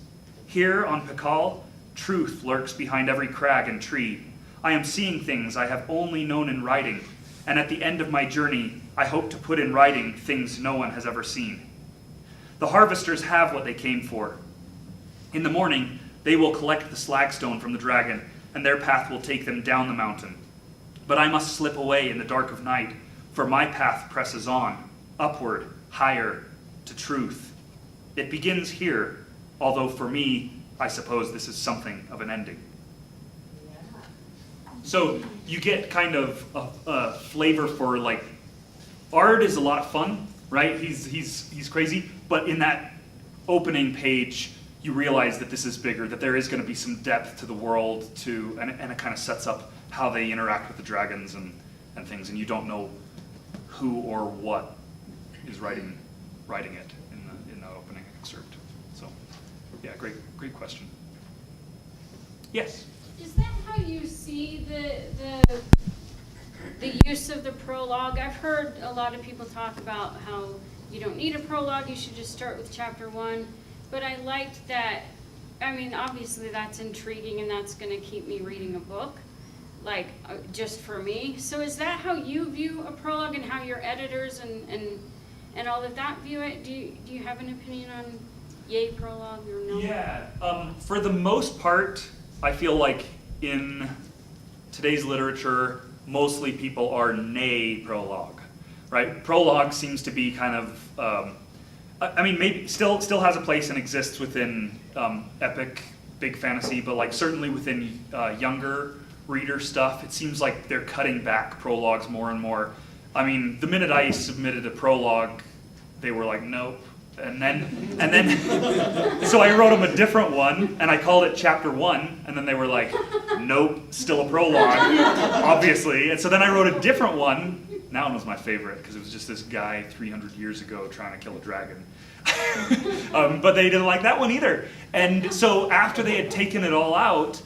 Here on Pikal, truth lurks behind every crag and tree. I am seeing things I have only known in writing, and at the end of my journey, I hope to put in writing things no one has ever seen. The harvesters have what they came for. In the morning, they will collect the slagstone from the dragon, and their path will take them down the mountain. But I must slip away in the dark of night, for my path presses on, upward, higher, to truth. It begins here, although for me, I suppose this is something of an ending. So you get kind of a flavor for, like, Ard is a lot of fun, right? He's crazy, but in that opening page, you realize that this is bigger, that there is going to be some depth to the world, and it kind of sets up how they interact with the dragons and things, and you don't know who or what is writing it in the opening excerpt. So, yeah, great question. Yes? Is that how you see the the use of the prologue. I've heard a lot of people talk about how you don't need a prologue, you should just start with chapter 1. But I liked that, I mean, obviously that's intriguing and that's going to keep me reading a book, like just for me. So is that how you view a prologue and how your editors and all of that view it? Do you have an opinion on yay prologue or no? Yeah, for the most part, I feel like in today's literature, mostly people are nay prologue, right? Prologue seems to be kind of, I mean, maybe still has a place and exists within epic, big fantasy, but like certainly within younger reader stuff, it seems like they're cutting back prologues more and more. I mean, the minute I submitted a prologue, they were like, nope. And then, so I wrote them a different one, and I called it chapter 1, and then they were like, nope, still a prologue, obviously. And so then I wrote a different one. That one was my favorite, because it was just this guy 300 years ago trying to kill a dragon. But they didn't like that one either. And so after they had taken it all out,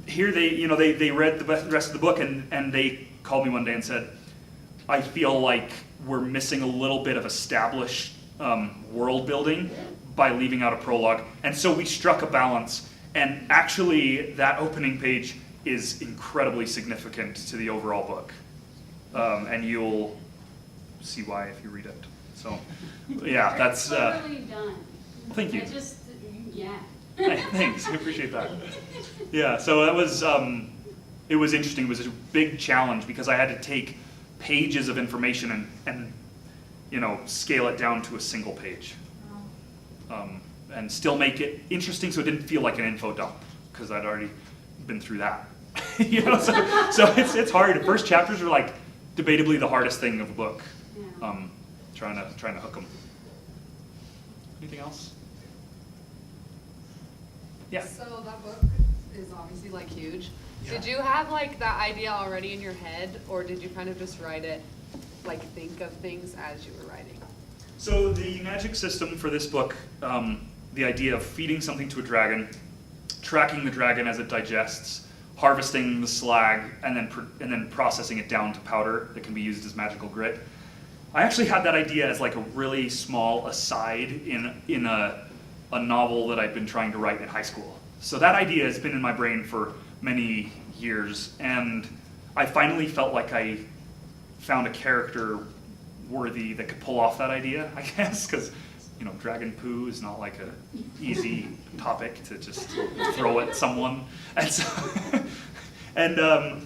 here they read the rest of the book, and they called me one day and said, I feel like we're missing a little bit of established world building by leaving out a prologue. And so we struck a balance, and actually that opening page is incredibly significant to the overall book. And you'll see why if you read it. So yeah, that's Totally done. Thank you. I just, yeah. Thanks, I appreciate that. Yeah, so that was it was interesting. It was a big challenge because I had to take pages of information and scale it down to a single page, and still make it interesting so it didn't feel like an info dump, because I'd already been through that. So it's hard. The first chapters are like debatably the hardest thing of a book. Yeah. Trying to hook them. Anything else? Yeah. So that book is obviously like huge. Yeah. Did you have like that idea already in your head, or did you kind of just write it, like think of things as you were writing? So the magic system for this book, the idea of feeding something to a dragon, tracking the dragon as it digests, harvesting the slag, and then processing it down to powder that can be used as magical grit. I actually had that idea as like a really small aside in a novel that I'd been trying to write in high school. So that idea has been in my brain for many years, and I finally felt like I found a character worthy that could pull off that idea, I guess, because dragon poo is not like a easy topic to just throw at someone. And so,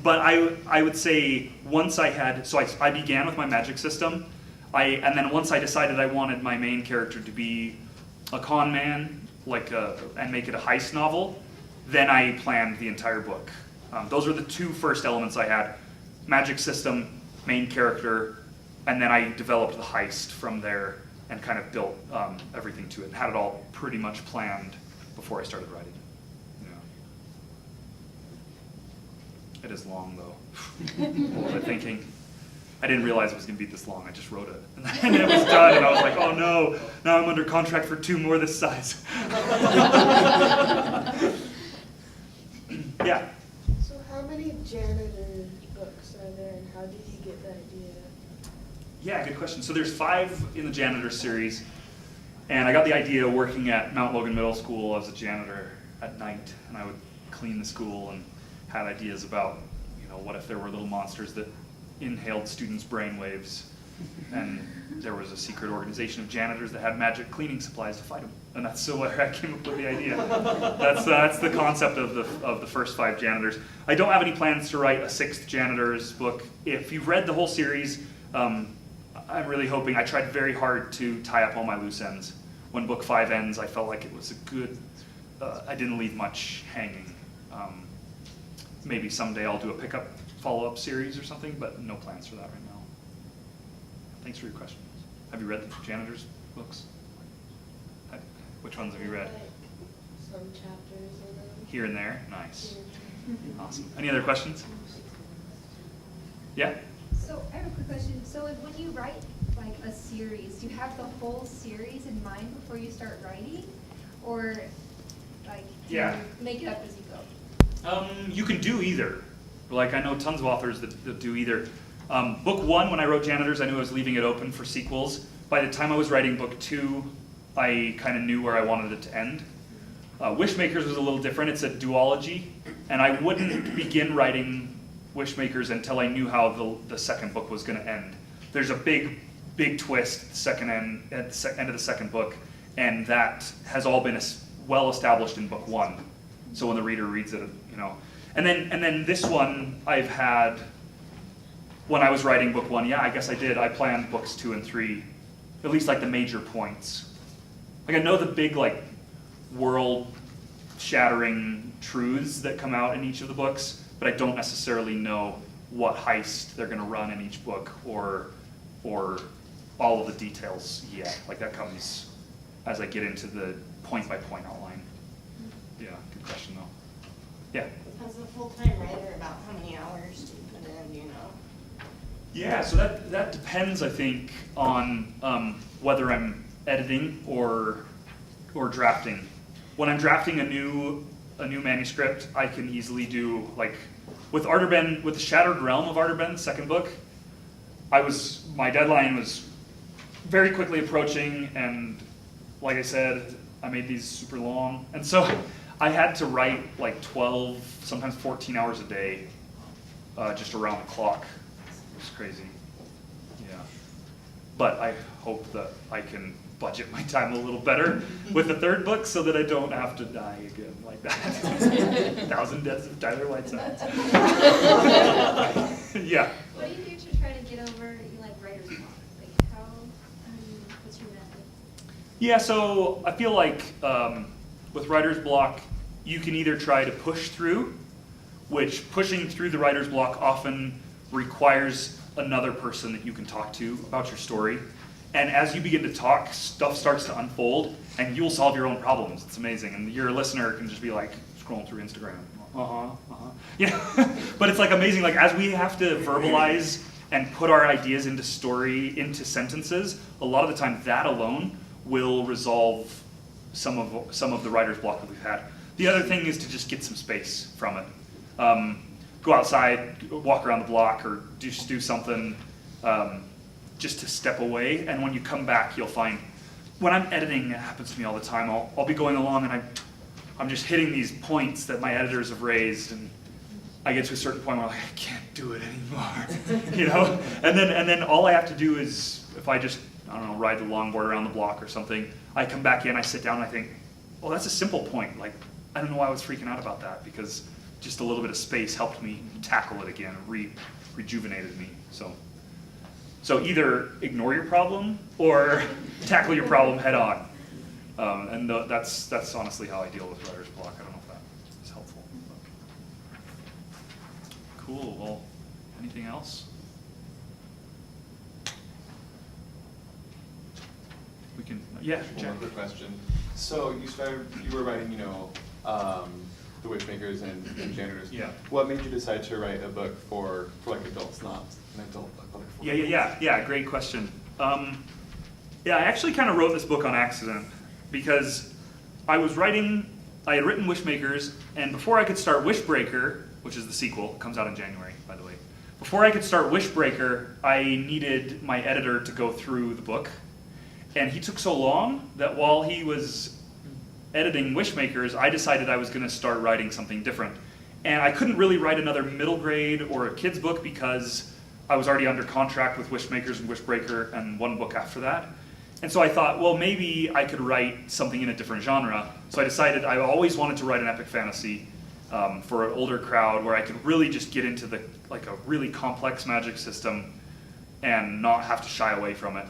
but I would say once I began with my magic system, and then once I decided I wanted my main character to be a con man, and make it a heist novel, then I planned the entire book. Those were the two first elements I had: magic system, main character, and then I developed the heist from there and kind of built everything to it and had it all pretty much planned before I started writing. It is long though. What was I thinking? I didn't realize it was going to be this long. I just wrote it. And it was done, and I was like, oh no, now I'm under contract for 2 more this size. Yeah. So how many janitor books are there, and how did you get the idea? Yeah, good question. So there's 5 in the Janitor series, and I got the idea working at Mount Logan Middle School as a janitor at night, and I would clean the school and had ideas about, what if there were little monsters that inhaled students' brainwaves, and there was a secret organization of janitors that had magic cleaning supplies to fight them, and that's where I came up with the idea. That's the concept of the first 5 janitors. I don't have any plans to write a 6th janitors book. If you've read the whole series, I'm really hoping. I tried very hard to tie up all my loose ends. When book 5 ends, I felt like it was a good. I didn't leave much hanging. Maybe someday I'll do a pickup follow-up series or something, but no plans for that right now. Thanks for your question. Have you read the janitors books? Which ones have you read? Some chapters of them. Here and there? Nice. Awesome. Any other questions? Yeah? So I have a quick question. So when you write like a series, do you have the whole series in mind before you start writing? Or like do Yeah. you make it up as you go? You can do either. Like I know tons of authors that do either. Book 1, when I wrote Janitors, I knew I was leaving it open for sequels. By the time I was writing book 2, I kind of knew where I wanted it to end. Wishmakers was a little different. It's a duology, and I wouldn't begin writing Wishmakers until I knew how the second book was going to end. There's a big twist at the end of the second book, and that has all been well established in book 1. So when the reader reads it, you know. And then this one I've had, when I was writing book 1, yeah, I guess I did. I planned books 2 and 3, at least like the major points. Like I know the big like world-shattering truths that come out in each of the books, but I don't necessarily know what heist they're going to run in each book or all of the details yet. Like that comes as I get into the point-by-point outline. Yeah, good question though. Yeah. As a full-time writer, about how many hours do you put in, do you know? Yeah, so that depends, I think, on whether I'm editing or drafting. When I'm drafting a new manuscript, I can easily do, like, with Ardor Benn, with the Shattered Realm of Ardor Benn, second book, my deadline was very quickly approaching, and like I said, I made these super long, and so I had to write like 12, sometimes 14 hours a day, just around the clock. It was crazy. Yeah. But I hope that I can budget my time a little better with the third book so that I don't have to die again like that. 1,000 Deaths of Tyler Whitesides. Yeah. What do you do to try to get over like writer's block? Like how, what's your method? Yeah, so I feel like with writer's block, you can either try to push through, which pushing through the writer's block often requires another person that you can talk to about your story. And as you begin to talk, stuff starts to unfold, and you'll solve your own problems. It's amazing. And your listener can just be like scrolling through Instagram. Yeah. But it's like amazing. Like as we have to verbalize and put our ideas into into sentences, a lot of the time that alone will resolve some of the writer's block that we've had. The other thing is to just get some space from it. Go outside, walk around the block, or just do something just to step away. And when you come back, you'll find, when I'm editing, it happens to me all the time, I'll be going along and I'm just hitting these points that my editors have raised, and I get to a certain point where I'm like, I can't do it anymore, you know? And then all I have to do is, if I just, I don't know, ride the longboard around the block or something, I come back in, I sit down, and I think, well, that's a simple point. Like, I don't know why I was freaking out about that, because just a little bit of space helped me tackle it again, rejuvenated me. So either ignore your problem or tackle your problem head on. And that's honestly how I deal with writer's block. I don't know if that is helpful. Cool, well, anything else? We can, yeah, One more quick question. So you were writing, the Wishmakers and Janitors. Yeah. What made you decide to write a book for like adults, not an adult book? Yeah, great question. I actually kind of wrote this book on accident because I had written Wishmakers, and before I could start Wishbreaker, which is the sequel, it comes out in January, by the way. Before I could start Wishbreaker, I needed my editor to go through the book, and he took so long that while he was editing Wishmakers, I decided I was going to start writing something different. And I couldn't really write another middle grade or a kid's book because I was already under contract with Wishmakers and Wishbreaker and one book after that. And so I thought, well, maybe I could write something in a different genre. So I decided I always wanted to write an epic fantasy for an older crowd where I could really just get into a really complex magic system and not have to shy away from it.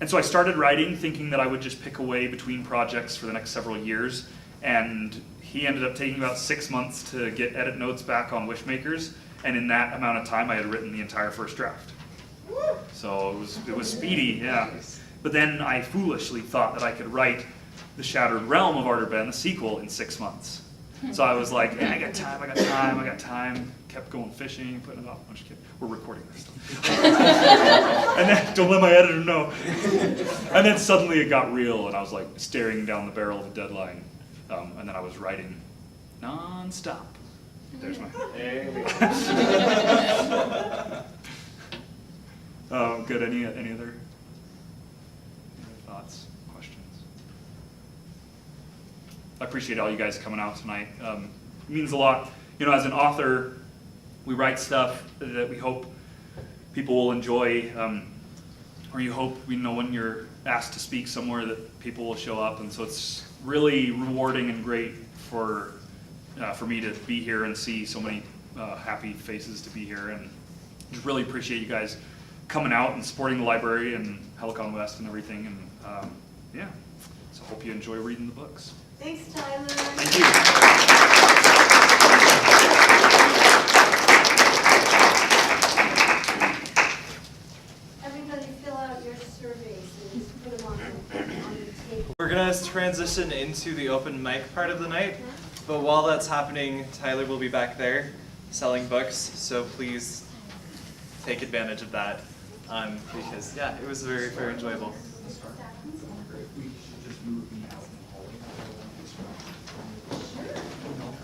And so I started writing thinking that I would just pick away between projects for the next several years. And he ended up taking about 6 months to get edit notes back on Wishmakers. And in that amount of time, I had written the entire first draft. So it was speedy, yeah. But then I foolishly thought that I could write the Shattered Realm of Ardor Benn, the sequel, in 6 months. So I was like, I got time. Kept going fishing, putting it off. I'm just kidding. We're recording this stuff. And then, don't let my editor know. And then suddenly it got real, and I was like staring down the barrel of the deadline. And then I was writing non-stop. There's my. Hey. Good. Any other thoughts, questions? I appreciate all you guys coming out tonight. It means a lot. You know, as an author, we write stuff that we hope people will enjoy, or you hope, you know, when you're asked to speak somewhere that people will show up, and so it's really rewarding and great for me to be here and see so many happy faces to be here, and just really appreciate you guys coming out and supporting the library and Helicon West and everything, and yeah, so hope you enjoy reading the books. Thanks, Tyler. Thank you. Everybody fill out your surveys and just put them on the table. We're gonna transition into the open mic part of the night, but while that's happening, Tyler will be back there selling books, so please take advantage of that, because yeah, it was very, very enjoyable.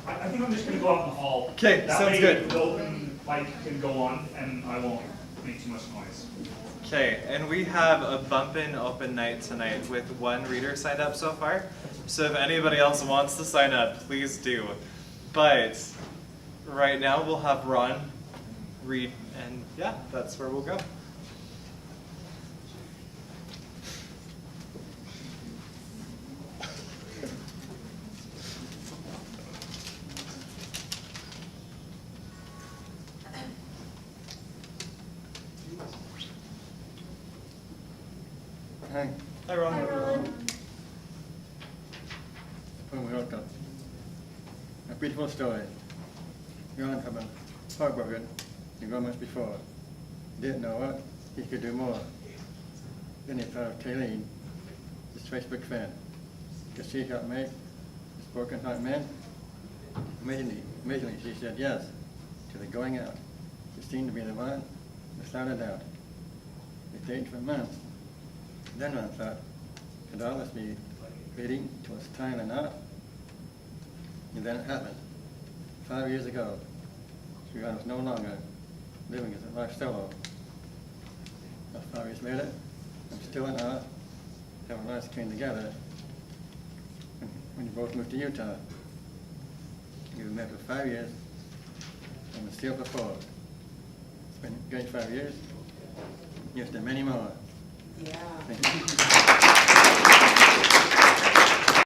I think I'm just going to go out in the hall. Okay, That sounds way good. The open mic can go on, and I won't make too much noise. Okay, and we have a bumpin' open night tonight with one reader signed up so far. So if anybody else wants to sign up, please do. But right now we'll have Ron read, and yeah, that's where we'll go. Hi, Hi, Ron. Hi, Ron. welcome. A beautiful story. Ron from a heartbroken in Romans before. Didn't know what he could do more. Then he thought of Kayleen, his Facebook fan. Could she help make this broken heart man? Amazingly, she said yes to the going out. It seemed to be the one without a doubt. They dated for months. Then I thought, could all this be leading to us tying a knot? And then it happened. 5 years ago, she was no longer living as a life solo. About 5 years later, I'm still in awe how our lives came together when you both moved to Utah. You were met for 5 years and was still for 4. It's been a great 5 years. Here's to many more. Yeah. Thank you.